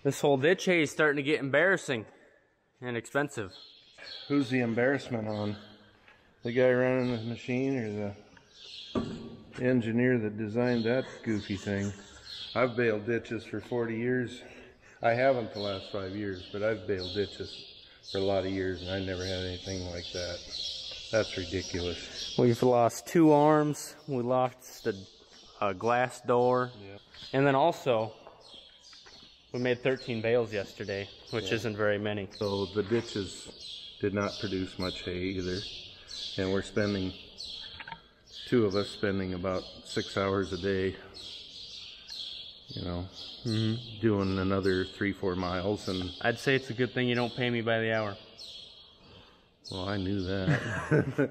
This whole ditch hay is starting to get embarrassing and expensive. Who's the embarrassment on? The guy running the machine or the engineer that designed that goofy thing? I've baled ditches for 40 years. I haven't the last 5 years, but I've baled ditches for a lot of years and I never had anything like that. That's ridiculous. We've lost 2 arms. We lost a glass door. Yeah. And then also, we made 13 bales yesterday, which isn't very many. So the ditches did not produce much hay either. And we're spending, 2 of us spending about 6 hours a day, you know, doing another 3-4 miles. And I'd say it's a good thing you don't pay me by the hour. Well, I knew that.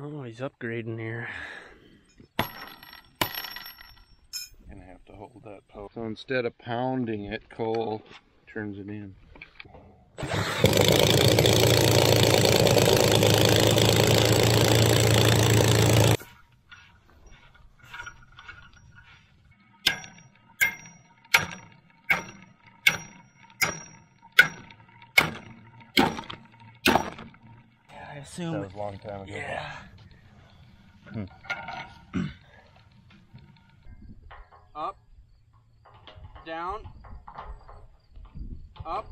Oh, he's upgrading here. Gonna have to hold that post. So instead of pounding it, Cole turns it in. I assume that was a long time ago. Yeah. Up, down, up.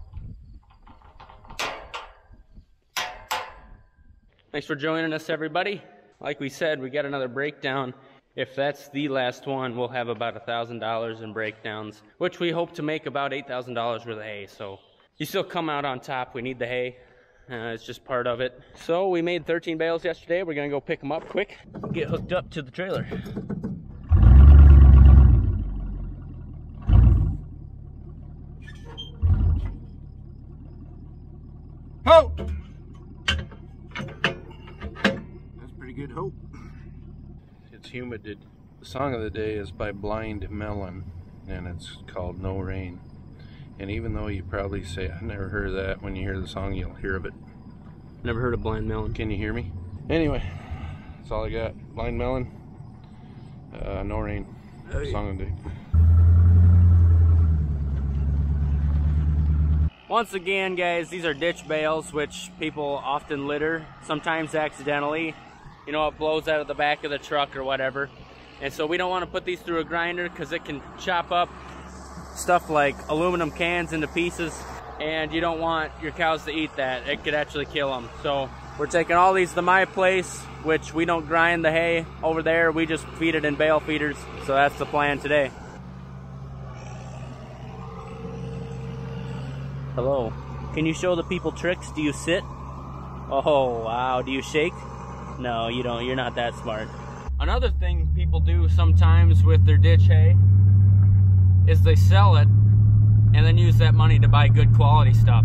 Thanks for joining us, everybody. Like we said, we got another breakdown. If that's the last one, we'll have about $1,000 in breakdowns, which we hope to make about $8,000 worth of hay. So you still come out on top. We need the hay. It's just part of it. So we made 13 bales yesterday. We're gonna go pick them up quick, get hooked up to the trailer. Ho! That's pretty good hope. It's humid. The song of the day is by Blind Melon, and it's called No Rain. And even though you probably say, I never heard of that, when you hear the song, you'll hear of it. Never heard of Blind Melon. Can you hear me? Anyway, that's all I got. Blind Melon, No Rain, song of the day. Once again, guys, these are ditch bales, which people often litter, sometimes accidentally. You know, it blows out of the back of the truck or whatever. And so we don't want to put these through a grinder because it can chop up stuff like aluminum cans into pieces, and you don't want your cows to eat that. It could actually kill them. So we're taking all these to my place, which we don't grind the hay over there. We just feed it in bale feeders. So that's the plan today. Hello. Can you show the people tricks? Do you sit? Oh, wow. Do you shake? No, you don't. You're not that smart. Another thing people do sometimes with their ditch hay is they sell it and then use that money to buy good quality stuff.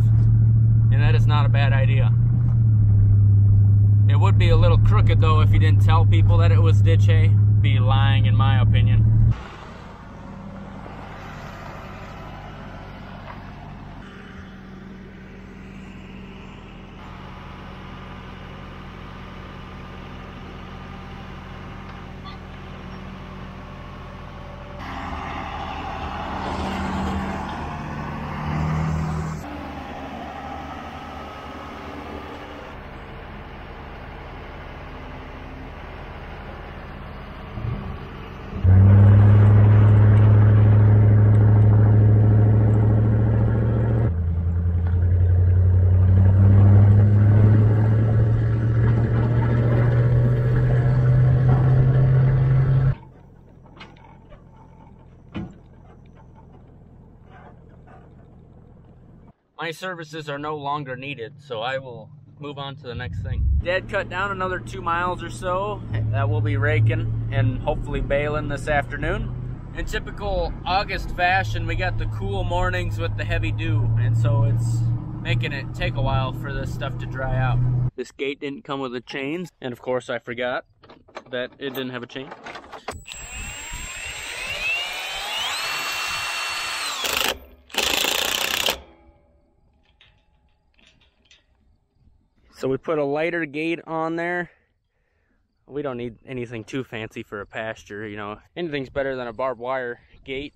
And that is not a bad idea. It would be a little crooked though if you didn't tell people that it was ditch hay. Be lying in my opinion. My services are no longer needed, so I will move on to the next thing. Dad cut down another 2 miles or so that we'll be raking and hopefully baling this afternoon. In typical August fashion, we got the cool mornings with the heavy dew, and so it's making it take a while for this stuff to dry out. This gate didn't come with a chain, and of course I forgot that it didn't have a chain. So we put a lighter gate on there. We don't need anything too fancy for a pasture, you know. Anything's better than a barbed wire gate.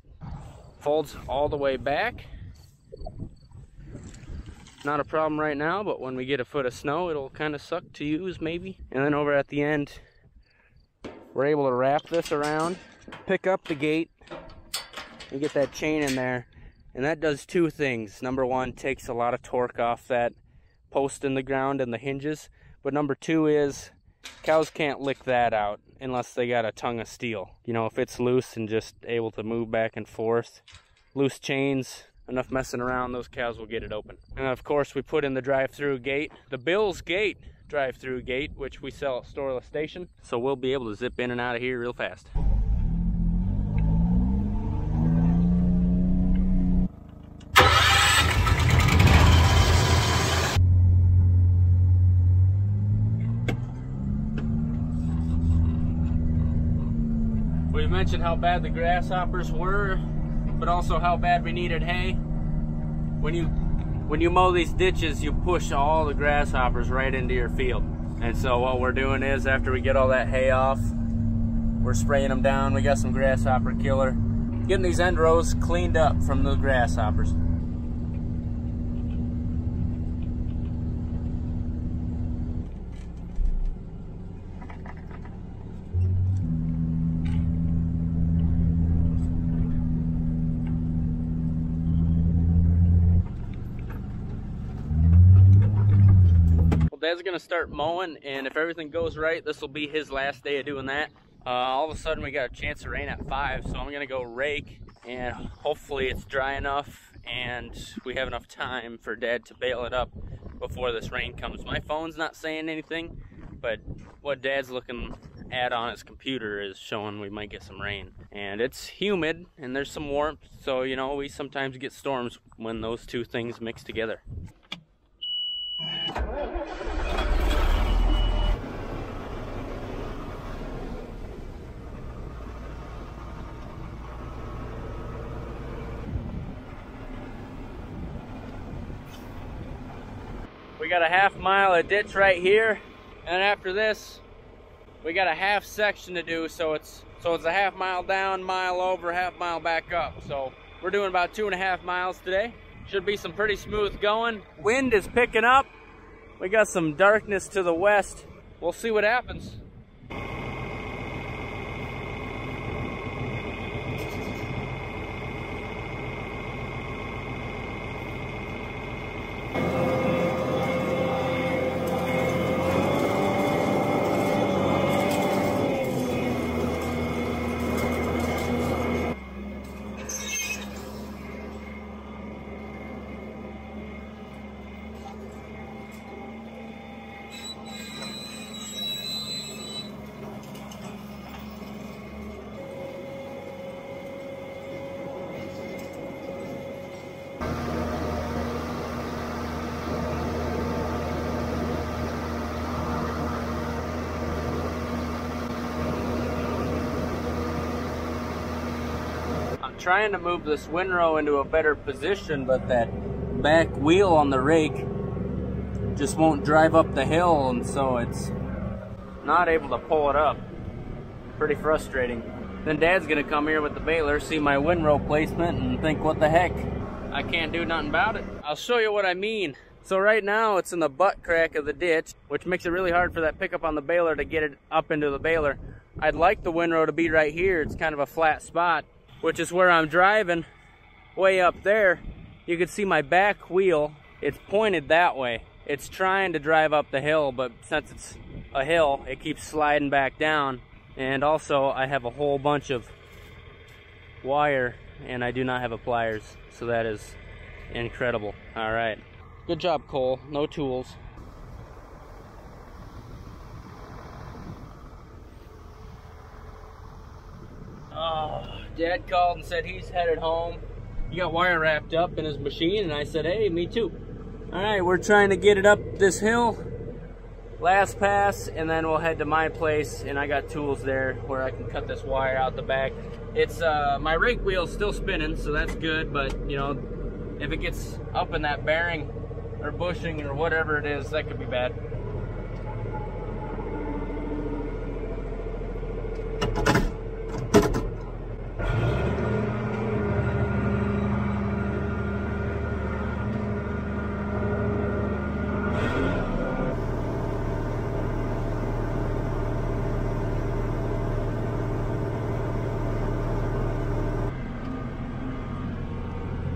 Folds all the way back. Not a problem right now, but when we get a foot of snow, it'll kind of suck to use maybe. And then over at the end, we're able to wrap this around, pick up the gate, and get that chain in there. And that does two things. Number one, takes a lot of torque off that post in the ground and the hinges. But number two is, cows can't lick that out unless they got a tongue of steel. You know, if it's loose and just able to move back and forth, loose chains, enough messing around, those cows will get it open. And of course we put in the drive-through gate, the Bill's Gate drive-through gate, which we sell at Storeless Station. So we'll be able to zip in and out of here real fast. We mentioned how bad the grasshoppers were, but also how bad we needed hay. When you mow these ditches, you push all the grasshoppers right into your field. And so what we're doing is, after we get all that hay off, we're spraying them down. We got some Grasshopper Killer, getting these end rows cleaned up from the grasshoppers. Dad's gonna start mowing, and if everything goes right, this will be his last day of doing that. All of a sudden we got a chance of rain at 5, so I'm gonna go rake, and hopefully it's dry enough and we have enough time for Dad to bale it up before this rain comes. My phone's not saying anything, but what Dad's looking at on his computer is showing we might get some rain. And it's humid and there's some warmth, so you know, we sometimes get storms when those two things mix together. We got a half mile of ditch right here, and after this we got a half section to do, so it's a half mile down, mile over, half mile back up. So we're doing about 2.5 miles today. Should be some pretty smooth going. Wind is picking up. We got some darkness to the west. We'll see what happens. Trying to move this windrow into a better position, but that back wheel on the rake just won't drive up the hill, and so it's not able to pull it up. Pretty frustrating. Then Dad's gonna come here with the baler, see my windrow placement, and think, what the heck? I can't do nothing about it. I'll show you what I mean. So right now it's in the butt crack of the ditch, which makes it really hard for that pickup on the baler to get it up into the baler. I'd like the windrow to be right here. It's kind of a flat spot, which is where I'm driving. Way up there, you can see my back wheel. It's pointed that way. It's trying to drive up the hill, but since it's a hill, it keeps sliding back down. And also, I have a whole bunch of wire, and I do not have a pliers, so that is incredible. All right, good job, Cole. No tools. Oh, Dad called and said he's headed home. He got wire wrapped up in his machine, and I said, hey, me too. All right, we're trying to get it up this hill. Last pass, and then we'll head to my place, and I got tools there where I can cut this wire out the back. It's my rake wheel's still spinning, so that's good, but you know, if it gets up in that bearing or bushing or whatever it is, that could be bad.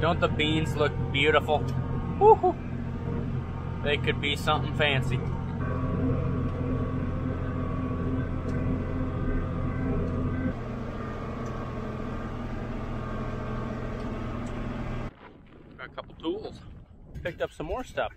Don't the beans look beautiful? Woo-hoo. They could be something fancy. Got a couple tools. Picked up some more stuff.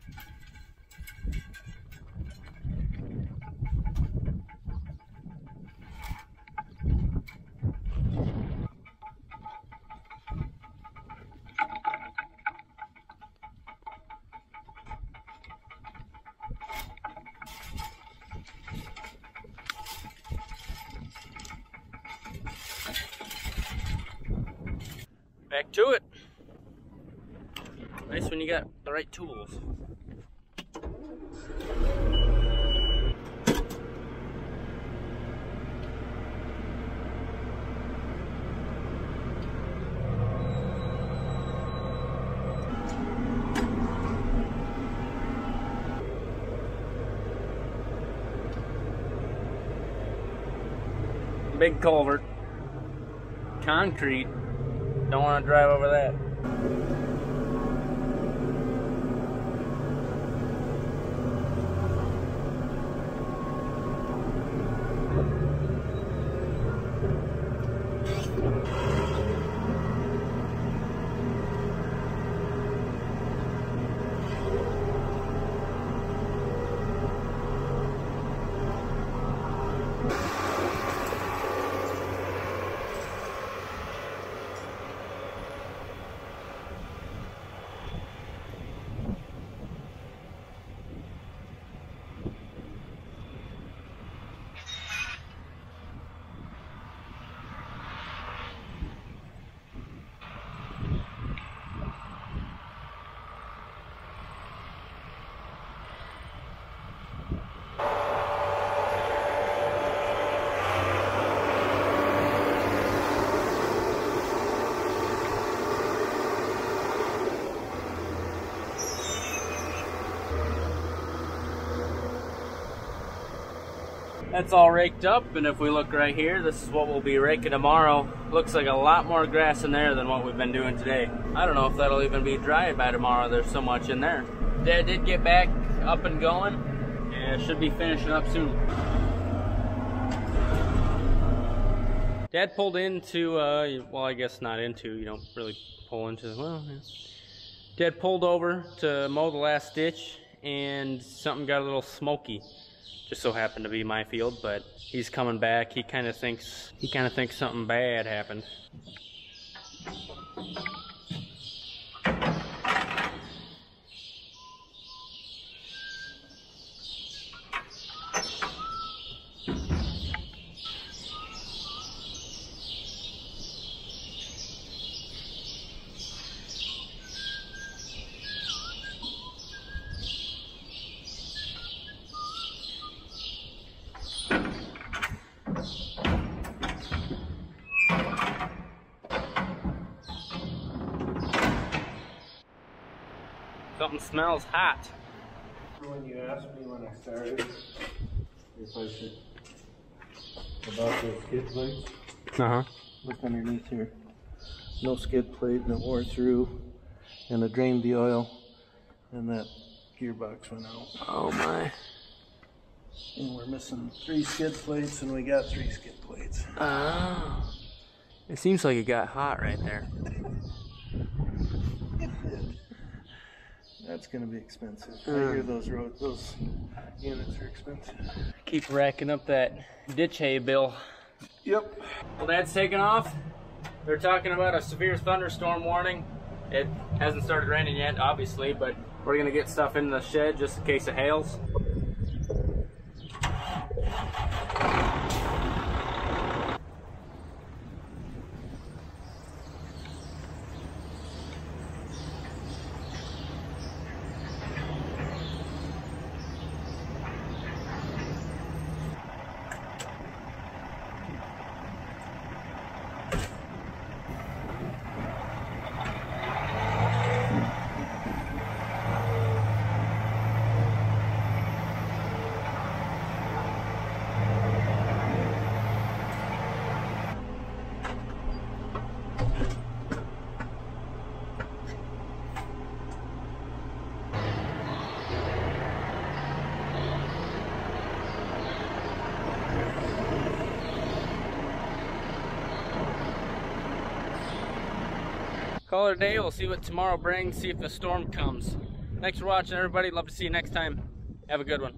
Back to it. Nice when you got the right tools. Big culvert. Concrete. Don't want to drive over that. That's all raked up, and if we look right here, this is what we'll be raking tomorrow. Looks like a lot more grass in there than what we've been doing today. I don't know if that'll even be dry by tomorrow. There's so much in there. Dad did get back up and going, and should be finishing up soon. Dad pulled into, well, I guess not into, you don't really pull into, well, yeah. Dad pulled over to mow the last ditch, and something got a little smoky. Just so happened to be my field, but he's coming back. He kind of thinks something bad happened. Something smells hot. When you asked me when I started if I should about those skid plates, look underneath here. No skid plate, and it wore through, and it drained the oil, and that gearbox went out. Oh my. And we're missing 3 skid plates, and we got 3 skid plates. Oh. It seems like it got hot right there. That's gonna be expensive. I hear those units are expensive. Keep racking up that ditch hay bill. Yep. Well, Dad's taking off. They're talking about a severe thunderstorm warning. It hasn't started raining yet, obviously, but we're gonna get stuff in the shed just in case it hails. Call it a day. We'll see what tomorrow brings, see if the storm comes. Thanks for watching, everybody. Love to see you next time. Have a good one.